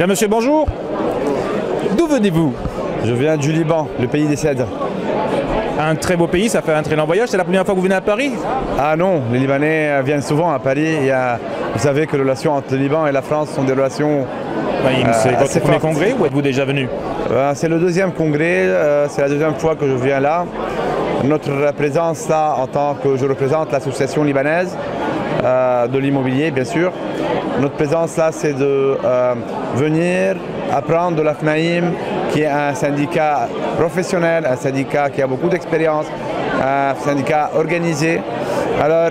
Cher monsieur, bonjour. D'où venez-vous? Je viens du Liban, le pays des cèdres. Un très beau pays, ça fait un très long voyage. C'est la première fois que vous venez à Paris? Ah non, les Libanais viennent souvent à Paris. Vous savez que les relations entre le Liban et la France sont des relations c'est votre assez premier fortes. congrès ou êtes-vous déjà venu? C'est le deuxième congrès, c'est la deuxième fois que je viens là. Notre présence là, en tant que je représente l'association libanaise de l'immobilier, bien sûr. Notre présence là, c'est de venir apprendre de l'AFNAIM, qui est un syndicat professionnel, un syndicat qui a beaucoup d'expérience, un syndicat organisé. Alors,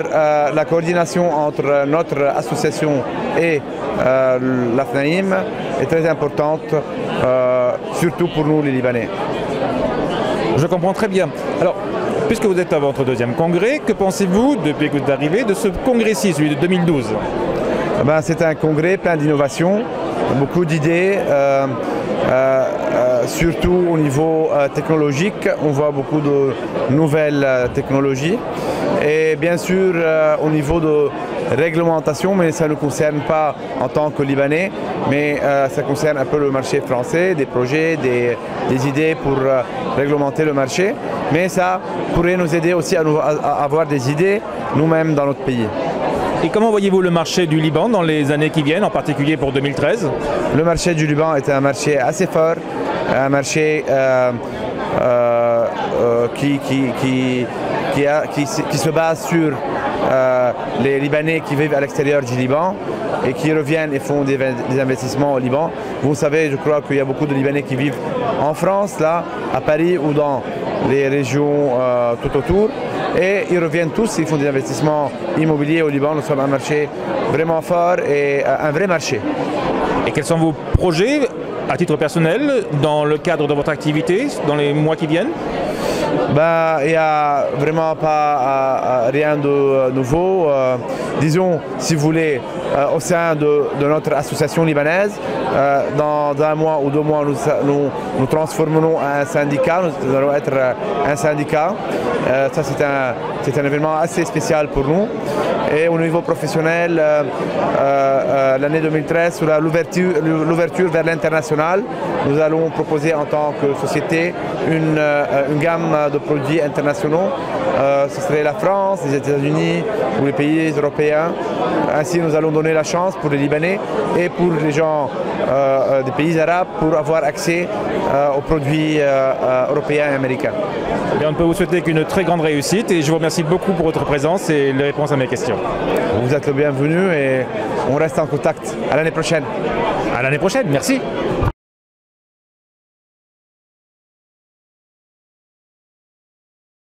la coordination entre notre association et l'AFNAIM est très importante, surtout pour nous les Libanais. Je comprends très bien. Alors, puisque vous êtes à votre deuxième congrès, que pensez-vous, depuis que vous êtes arrivé, de ce congrès-ci, celui de 2012? C'est un congrès plein d'innovations, beaucoup d'idées, surtout au niveau technologique. On voit beaucoup de nouvelles technologies. Et bien sûr, au niveau de réglementation, mais ça ne nous concerne pas en tant que Libanais, mais ça concerne un peu le marché français, des projets, des idées pour réglementer le marché. Mais ça pourrait nous aider aussi à avoir des idées nous-mêmes dans notre pays. Et comment voyez-vous le marché du Liban dans les années qui viennent, en particulier pour 2013? Le marché du Liban est un marché assez fort, un marché qui se base sur les Libanais qui vivent à l'extérieur du Liban et qui reviennent et font des investissements au Liban. Vous savez, je crois qu'il y a beaucoup de Libanais qui vivent en France, là, à Paris ou dans les régions tout autour. Et ils reviennent tous, ils font des investissements immobiliers au Liban. Nous sommes un marché vraiment fort et un vrai marché. Et quels sont vos projets à titre personnel dans le cadre de votre activité dans les mois qui viennent? Il n'y a vraiment pas rien de nouveau. Disons, si vous voulez, au sein de notre association libanaise, dans un mois ou 2 mois, nous transformerons un syndicat. Nous allons être un syndicat. Ça, c'est un événement assez spécial pour nous. Et au niveau professionnel, l'année 2013 sera l'ouverture vers l'international. Nous allons proposer en tant que société une gamme de produits internationaux. Ce serait la France, les États-Unis ou les pays européens. Ainsi, nous allons donner la chance pour les Libanais et pour les gens des pays arabes pour avoir accès aux produits européens et américains. Et on ne peut vous souhaiter qu'une très grande réussite et je vous remercie beaucoup pour votre présence et les réponses à mes questions. Vous êtes le bienvenu et on reste en contact. À l'année prochaine. À l'année prochaine, merci.